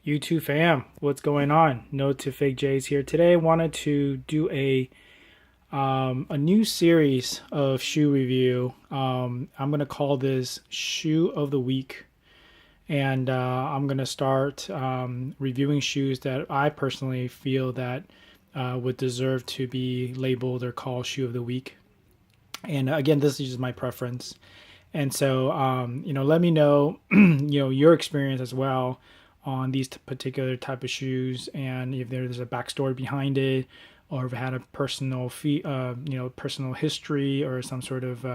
YouTube fam, what's going on? No to Fake J's here. Today I wanted to do a new series of shoe review. I'm gonna call this Shoe of the Week, and I'm gonna start reviewing shoes that I personally feel that would deserve to be labeled or called Shoe of the Week. And again, this is just my preference. And so, let me know, your experience as well on these particular type of shoes, and if there's a backstory behind it, or if it had a personal personal history, or some sort of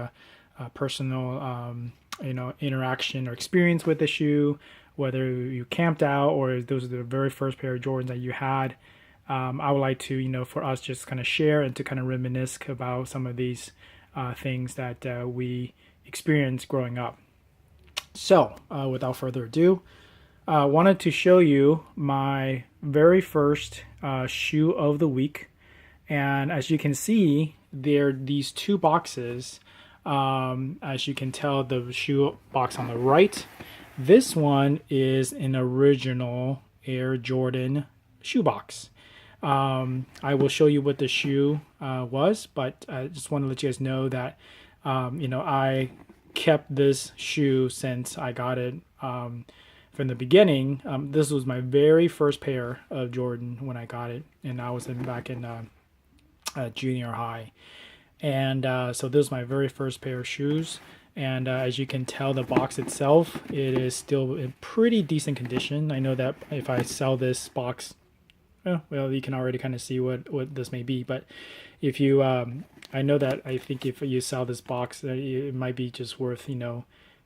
personal, interaction or experience with the shoe, whether you camped out or those are the very first pair of Jordans that you had. I would like to, for us just kind of share and to kind of reminisce about some of these things that we experienced growing up. So, without further ado, I wanted to show you my very first shoe of the week. And as you can see, there are these two boxes. As you can tell, the shoe box on the right, this one is an original Air Jordan shoe box. I will show you what the shoe was, but I just want to let you guys know that I kept this shoe since I got it from the beginning. This was my very first pair of Jordan when I got it, and I was back in junior high. And so this was my very first pair of shoes. And as you can tell, the box itself, it is still in pretty decent condition. I know that if I sell this box, well, you can already kind of see what this may be. But if you, I know that I think if you sell this box, it might be just worth,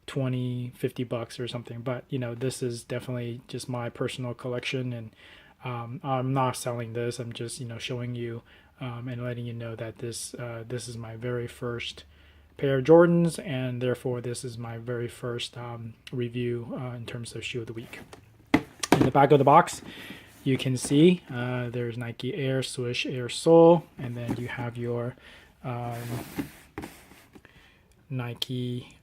$20-$50 or something. But, this is definitely just my personal collection. And I'm not selling this. I'm just, showing you and letting you know that this is my very first pair of Jordans. And therefore, this is my very first review in terms of shoe of the week. In the back of the box, you can see there's Nike Air, Swish Air Sole, and then you have your Nike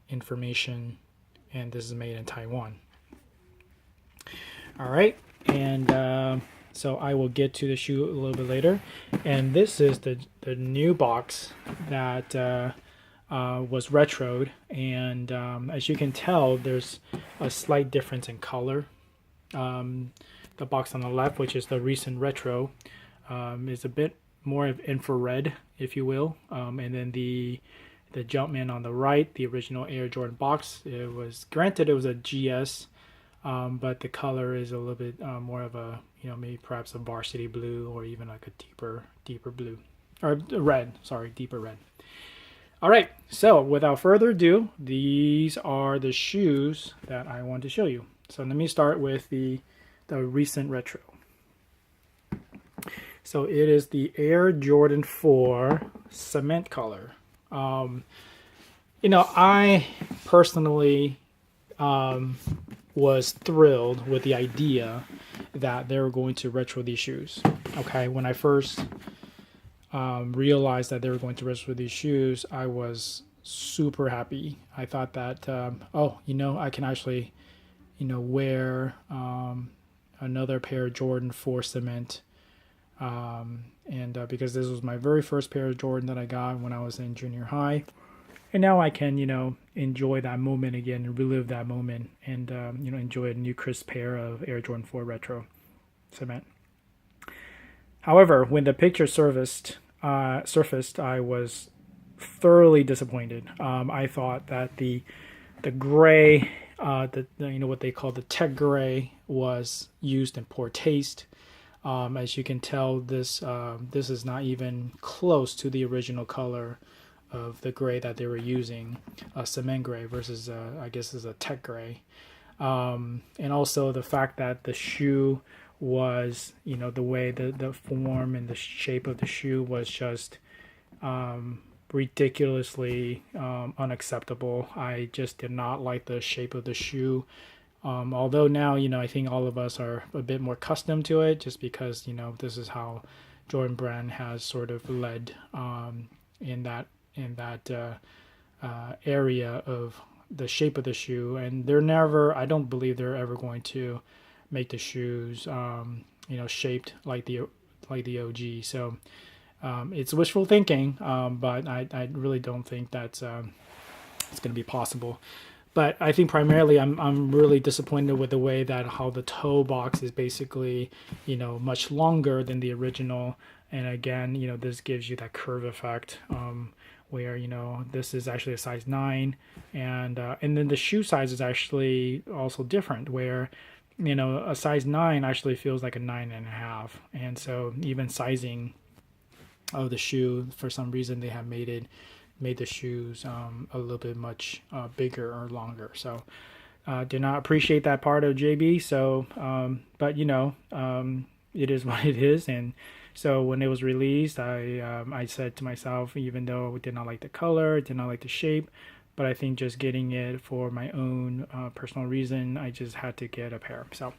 information, and this is made in Taiwan. All right, and so I will get to the shoe a little bit later. And this is the new box that was retroed, and as you can tell, there's a slight difference in color. The box on the left, which is the recent retro, is a bit more of infrared, if you will. And then the Jumpman on the right, the original Air Jordan box, it was a GS, but the color is a little bit more of a, maybe perhaps a varsity blue, or even like a deeper blue, or red. Sorry, deeper red. All right. So without further ado, these are the shoes that I want to show you. So let me start with the recent retro. So it is the Air Jordan 4 cement color. I personally was thrilled with the idea that they were going to retro these shoes. Okay, when I first realized that they were going to retro these shoes, I was super happy. I thought that, I can actually wear another pair of Jordan 4 cement, and because this was my very first pair of Jordan that I got when I was in junior high, and now I can enjoy that moment again and relive that moment, and enjoy a new crisp pair of Air Jordan 4 retro cement. However, when the picture surfaced, I was thoroughly disappointed. I thought that the gray, what they call the tech gray, was used in poor taste. As you can tell, this is not even close to the original color of the gray that they were using, cement gray versus I guess is a tech gray. And also the fact that the shoe was, the way the form and the shape of the shoe was just ridiculously unacceptable. I just did not like the shape of the shoe. Although now, I think all of us are a bit more accustomed to it, just because, this is how Jordan Brand has sort of led in that area of the shape of the shoe. And I don't believe they're ever going to make the shoes, you know, shaped like the OG. So it's wishful thinking, but I really don't think that's it's going to be possible. But I think primarily I'm really disappointed with the way that how the toe box is basically, you know, much longer than the original. And again, you know, this gives you that curve effect, where, you know, this is actually a size 9, and then the shoe size is actually also different, where, you know, a size 9 actually feels like a 9.5. And so even sizing of the shoe, for some reason they have made the shoes a little bit much bigger or longer. So did not appreciate that part of JB. So but you know, it is what it is. And so when it was released, I said to myself, even though I did not like the color, did not like the shape, but I think just getting it for my own personal reason, I just had to get a pair. So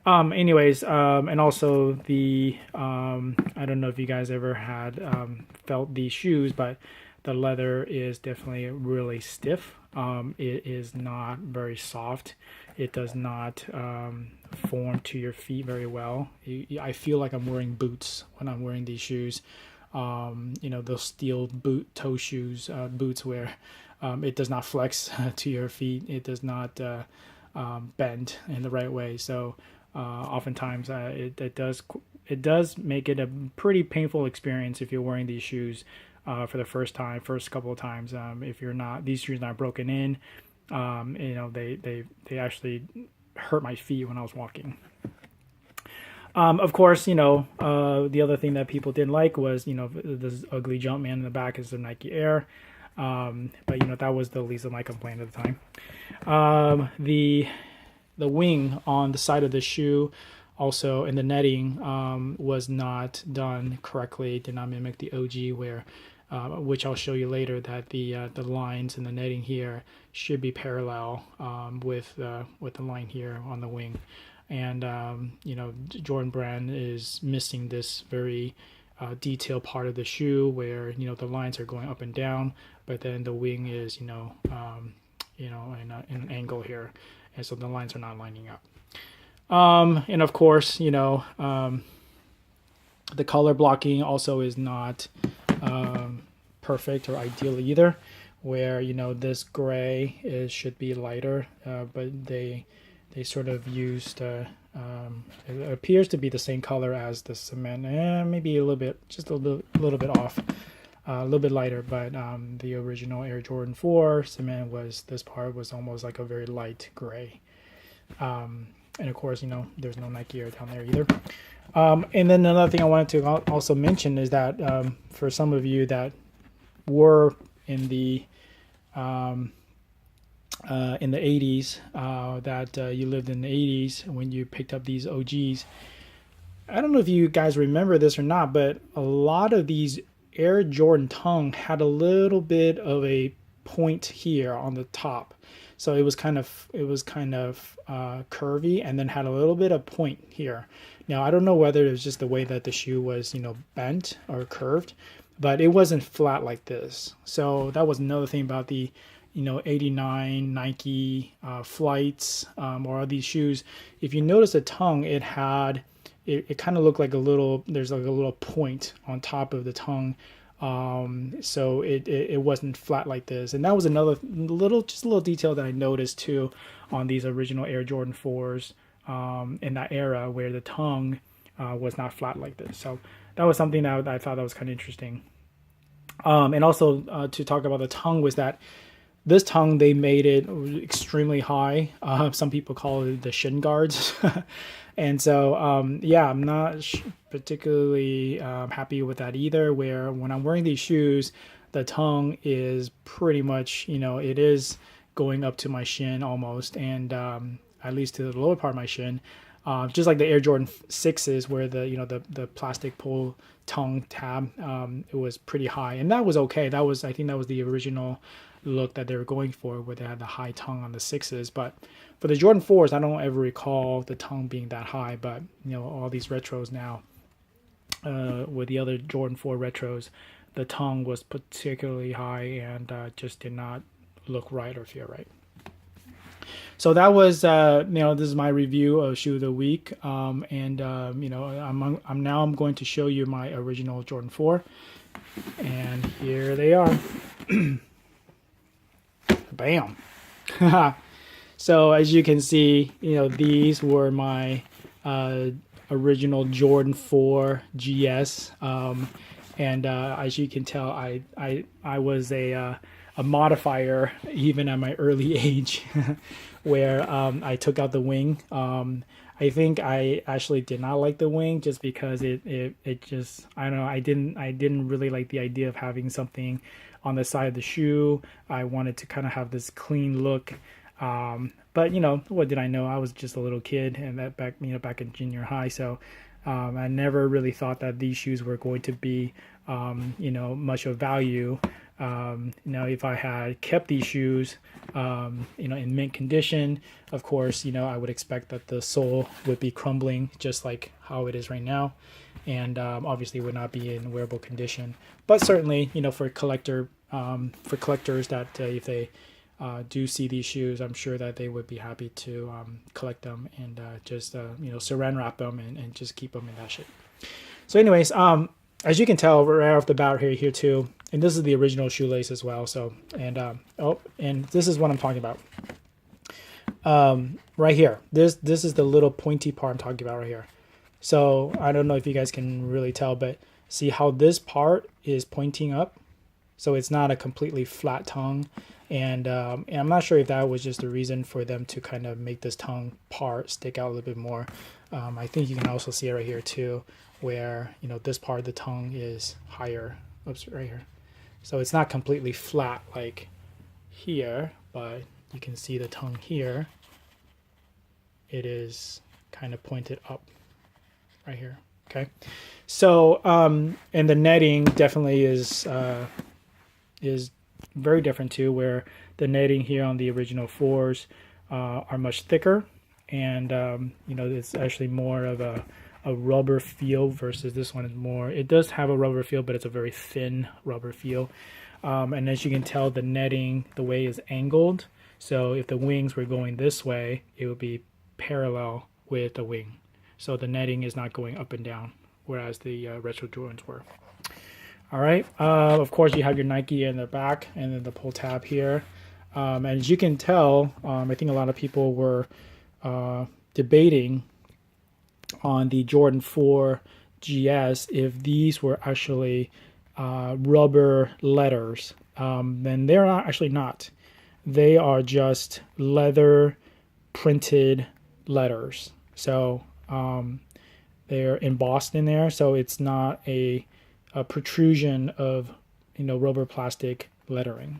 anyways, and also the I don't know if you guys ever had felt these shoes, but the leather is definitely really stiff. It is not very soft. It does not form to your feet very well. I feel like I'm wearing boots when I'm wearing these shoes. You know, those steel boot toe shoes, boots where it does not flex to your feet. It does not bend in the right way. So oftentimes it does make it a pretty painful experience if you're wearing these shoes for the first couple of times. If you're not, these shoes not broken in, you know, they actually hurt my feet when I was walking. Of course, you know, the other thing that people didn't like was, you know, this ugly Jumpman in the back is the Nike Air. But you know, that was the least of my complaint at the time. The wing on the side of the shoe, also in the netting, was not done correctly. Did not mimic the OG, where which I'll show you later, that the lines in the netting here should be parallel with the line here on the wing. And you know, Jordan Brand is missing this very detailed part of the shoe where, you know, the lines are going up and down, but then the wing is, you know, in an angle here, and so the lines are not lining up. And of course, you know, the color blocking also is not perfect or ideal either, where, you know, this gray should be lighter, but they sort of used it appears to be the same color as the cement, maybe a little bit, just a little bit off, a little bit lighter. But the original Air Jordan 4 cement this part was almost like a very light gray. And of course, you know, there's no Nike Air down there either. And then another thing I wanted to also mention is that for some of you that were in the 80s, that you lived in the 80s when you picked up these OGs, I don't know if you guys remember this or not, but a lot of these Air Jordan tongue had a little bit of a point here on the top. So it was kind of curvy, and then had a little bit of point here. Now I don't know whether it was just the way that the shoe was, you know, bent or curved, but it wasn't flat like this. So that was another thing about the, you know, 89 Nike flights or all these shoes. If you notice the tongue, it kind of looked like there's like a little point on top of the tongue. So it wasn't flat like this. And that was another little detail that I noticed too on these original Air Jordan 4s in that era, where the tongue was not flat like this. So that was something that I thought that was kind of interesting. And also to talk about the tongue was that this tongue, they made it extremely high. Some people call it the shin guards. And so, yeah, I'm not particularly happy with that either, where when I'm wearing these shoes, the tongue is pretty much, you know, it is going up to my shin almost, and at least to the lower part of my shin. Just like the Air Jordan 6s, where the plastic pull tongue tab, it was pretty high, and that was okay. I think that was the original look that they were going for, where they had the high tongue on the 6s. But for the Jordan 4s, I don't ever recall the tongue being that high. But you know, all these retros now, with the other Jordan 4 retros, the tongue was particularly high and just did not look right or feel right. So that was this is my review of shoe of the week, and I'm going to show you my original Jordan 4, and here they are. Bam. So as you can see, these were my original Jordan 4 GS, and as you can tell, I was a modifier even at my early age, where I took out the wing. I think I actually did not like the wing just because it just, I don't know, I didn't really like the idea of having something on the side of the shoe. I wanted to kind of have this clean look. But what did I know? I was just a little kid, and that back in junior high. So I never really thought that these shoes were going to be much of value. If I had kept these shoes in mint condition, of course, I would expect that the sole would be crumbling just like how it is right now, and obviously would not be in wearable condition. But certainly, for collectors that if they do see these shoes, I'm sure that they would be happy to collect them and just saran wrap them and just keep them in that shape. So anyways, as you can tell right off the bat here too, and this is the original shoelace as well. So and this is what I'm talking about. Right here, this is the little pointy part I'm talking about right here. So I don't know if you guys can really tell, but see how this part is pointing up, so it's not a completely flat tongue. And I'm not sure if that was just the reason for them to kind of make this tongue part stick out a little bit more. I think you can also see it right here too, where this part of the tongue is higher. Oops, right here. So it's not completely flat like here, but you can see the tongue here. It is kind of pointed up right here. Okay. So and the netting definitely is very different too, where the netting here on the original 4s are much thicker, and it's actually more of a rubber feel versus this one is more, it does have a rubber feel, but it's a very thin rubber feel. And as you can tell, the netting, the way is angled, so if the wings were going this way, it would be parallel with the wing, so the netting is not going up and down, whereas the retro Jordans were. All right, of course you have your Nike in the back and then the pull tab here. And as you can tell, I think a lot of people were debating on the Jordan 4 GS if these were actually rubber letters. Then they're actually not. They are just leather printed letters. So they're embossed in there, so it's not a protrusion of rubber plastic lettering.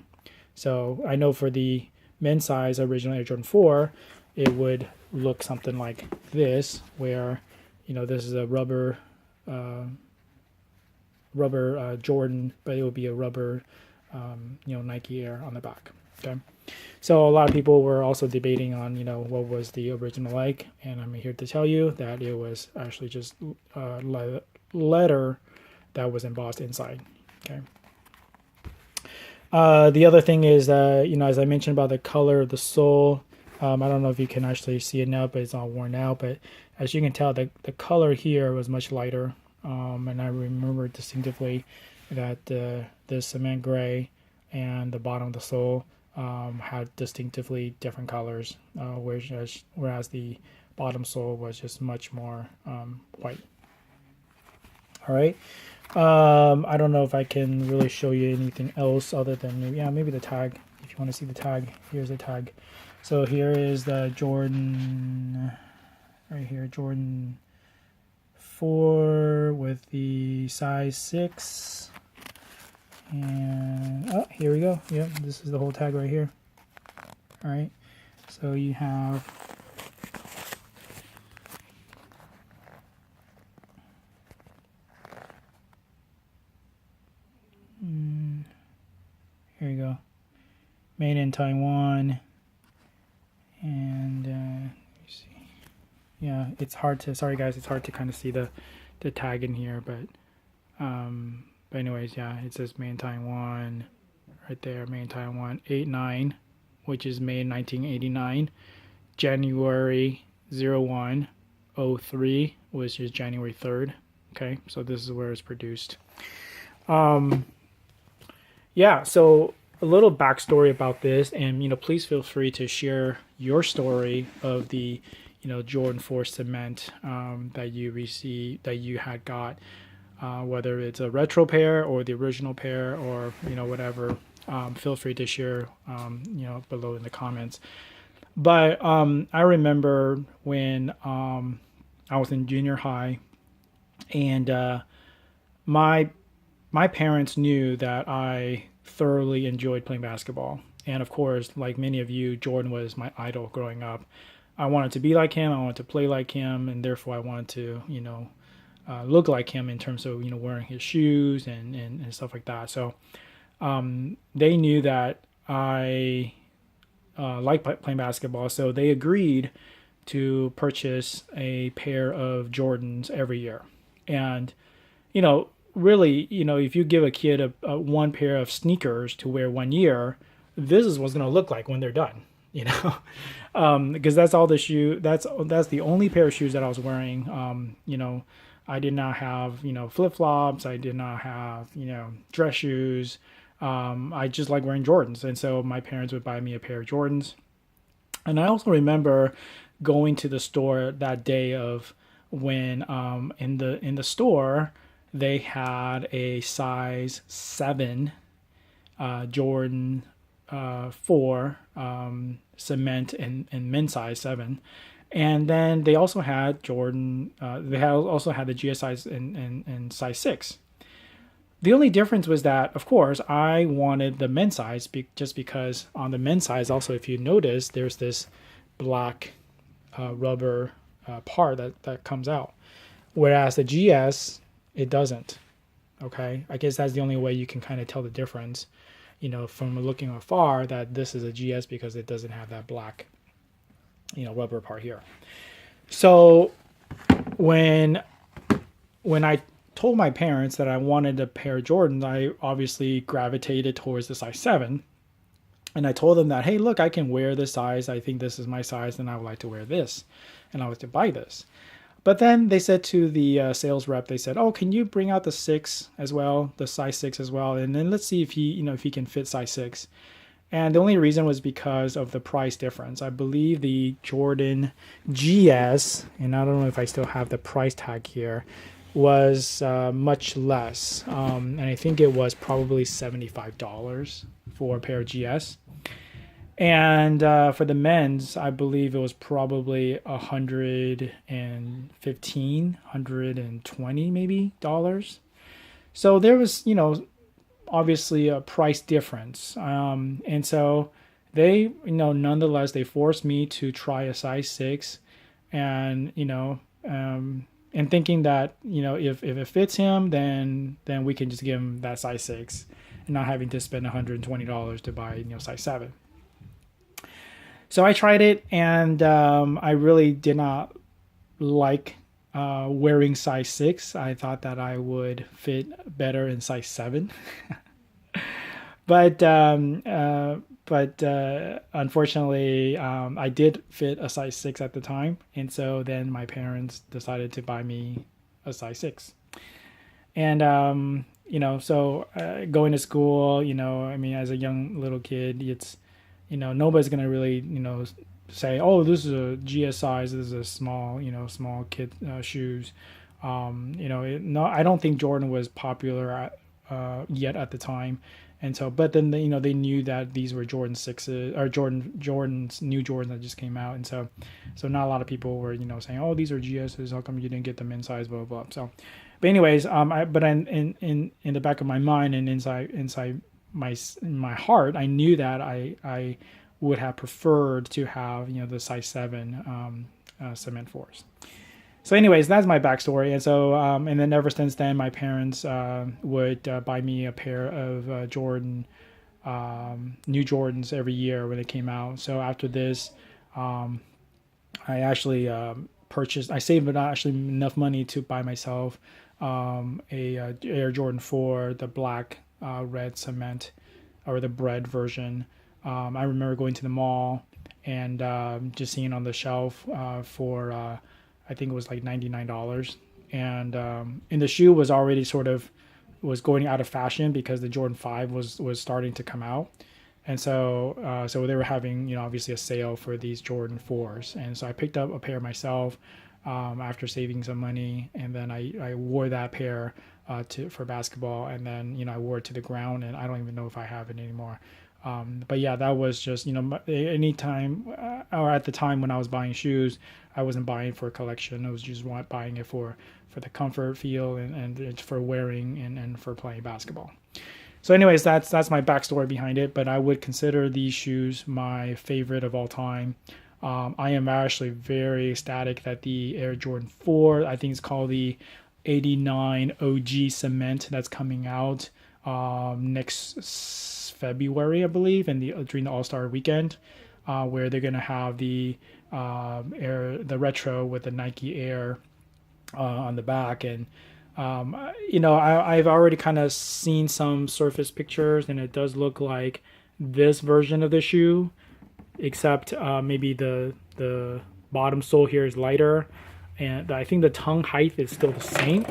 So I know for the men's size original Air Jordan 4, it would look something like this, where this is a rubber Jordan, but it would be a rubber Nike Air on the back. Okay, so a lot of people were also debating on what was the original like, and I'm here to tell you that it was actually just letter that was embossed inside. Okay. The other thing is, as I mentioned about the color of the sole, I don't know if you can actually see it now, but it's all worn out. But as you can tell, the color here was much lighter, and I remember distinctively that the cement gray and the bottom of the sole had distinctively different colors, whereas the bottom sole was just much more white. All right. I don't know if I can really show you anything else other than maybe the tag. If you want to see the tag, here's the tag. So here is the Jordan, right here, Jordan 4 with the size 6. And here we go. Yep, this is the whole tag right here. All right. So you have here you go, made in Taiwan, and you see, it's hard to, sorry guys, it's hard to kind of see the tag in here, but anyways, it says made in Taiwan right there, made in Taiwan 89, which is made in 1989, January 01/03, which is January 3rd. Okay, so this is where it's produced. Yeah, so a little backstory about this, and please feel free to share your story of the Jordan 4 cement that you received, that you had got, whether it's a retro pair or the original pair, or whatever. Feel free to share below in the comments. But I remember when I was in junior high, and my parents knew that I thoroughly enjoyed playing basketball. And of course, like many of you, Jordan was my idol growing up. I wanted to be like him. I wanted to play like him, and therefore I wanted to, look like him in terms of, wearing his shoes and stuff like that. So they knew that I liked playing basketball, so they agreed to purchase a pair of Jordans every year. And, really, if you give a kid a one pair of sneakers to wear 1 year, this is what's going to look like when they're done, because that's all the shoe. That's the only pair of shoes that I was wearing. I did not have, flip flops. I did not have, dress shoes. I just like wearing Jordans. And so my parents would buy me a pair of Jordans. And I also remember going to the store that day of when in the store they had a size 7 Jordan 4 cement and men's size 7. And then they also had Jordan, also had the GS in size 6. The only difference was that, of course, I wanted the men's size just because on the men's size, also, if you notice, there's this black rubber part that comes out. Whereas the GS, it doesn't. Okay? I guess that's the only way you can kind of tell the difference, from looking afar, that this is a GS because it doesn't have that black, rubber part here. So when I told my parents that I wanted a pair of Jordans, I obviously gravitated towards the size 7. And I told them that, hey, look, I can wear this size. I think this is my size, and I would like to wear this. And I was to buy this. But then they said to the sales rep, they said, oh, can you bring out the 6 as well, the size 6 as well? And then let's see if he can fit size 6. And the only reason was because of the price difference. I believe the Jordan GS, and I don't know if I still have the price tag here, was much less. And I think it was probably $75 for a pair of GS. And for the men's, I believe it was probably $115, $120 maybe dollars. So there was, obviously a price difference. And so they, nonetheless, they forced me to try a size 6, and, and thinking that, if it fits him, then we can just give him that size 6 and not having to spend $120 to buy, size 7. So I tried it, and I really did not like wearing size 6. I thought that I would fit better in size 7. But unfortunately, I did fit a size 6 at the time. And so then my parents decided to buy me a size 6. And, so going to school, as a young little kid, it's, nobody's going to really, say, oh, this is a GS size, this is a small, small kid shoes. No, I don't think Jordan was popular yet at the time. And so, but then, they knew that these were Jordan 6s, or Jordan's new Jordans that just came out. And so not a lot of people were, saying, oh, these are GSs, how come you didn't get them in size, blah, blah, blah. So, but anyways, but in the back of my mind and inside my heart, I knew that I would have preferred to have, the size 7 cement 4s. So anyways, that's my backstory. And so, and then ever since then, my parents would buy me a pair of new Jordans every year when they came out. So after this, I actually I saved actually enough money to buy myself a Air Jordan 4, the black red cement, or the bread version. I remember going to the mall and just seeing on the shelf for I think it was like $99, and the shoe was already sort of was going out of fashion because the Jordan 5 was starting to come out. And so they were having, obviously a sale for these Jordan 4s. And so I picked up a pair myself after saving some money. And then I wore that pair for basketball. And then, I wore it to the ground. And I don't even know if I have it anymore. But yeah, that was just, anytime or at the time when I was buying shoes, I wasn't buying for a collection. I was just buying it for the comfort feel and for wearing and for playing basketball. So anyways, that's my backstory behind it, but I would consider these shoes my favorite of all time. I am actually very ecstatic that the Air Jordan 4, I think it's called the 89 OG Cement, that's coming out next February, I believe, and during the All-Star weekend, where they're going to have the retro with the Nike Air on the back. And I've already kind of seen some surface pictures, and it does look like this version of the shoe, except maybe the bottom sole here is lighter, and I think the tongue height is still the same.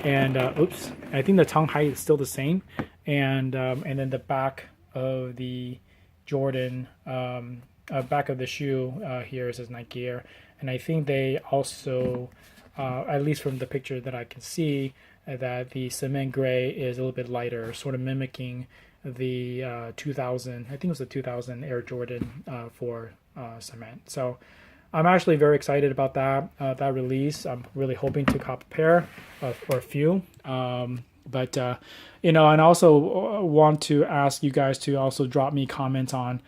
And I think the tongue height is still the same, and then the back of the Jordan, back of the shoe here says Nike Air, and I think they also, at least from the picture that I can see, that the cement gray is a little bit lighter, sort of mimicking the 2000, I think it was the 2000 Air Jordan for cement. So I'm actually very excited about that release. I'm really hoping to cop a pair or a few. But and I also want to ask you guys to also drop me comments on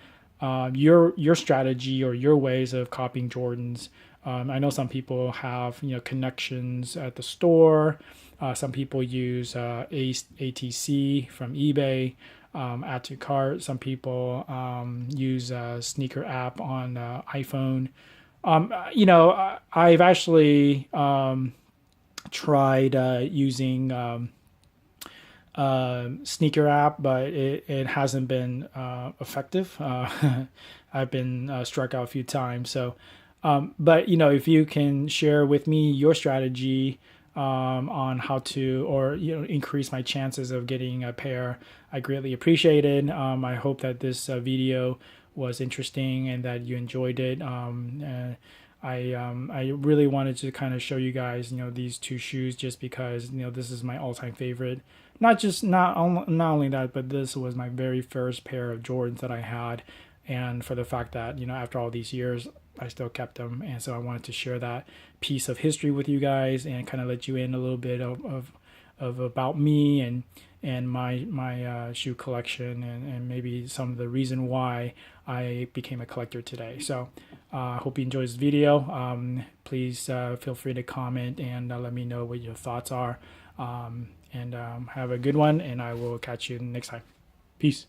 your strategy or your ways of copying Jordans. I know some people have connections at the store. Some people use ATC from eBay, add to cart. Some people use a sneaker app on iPhone. I've actually tried using sneaker app, but it hasn't been effective. I've been struck out a few times. So, but if you can share with me your strategy on how to, or increase my chances of getting a pair, I greatly appreciate it. I hope that this video was interesting and that you enjoyed it. I really wanted to kind of show you guys these two shoes, just because this is my all-time favorite. Not only that, but this was my very first pair of Jordans that I had, and for the fact that after all these years I still kept them. And so I wanted to share that piece of history with you guys and kind of let you in a little bit of about me and my shoe collection, and maybe some of the reason why I became a collector today. So I hope you enjoyed this video. Please feel free to comment and let me know what your thoughts are. And have a good one, and I will catch you next time. Peace.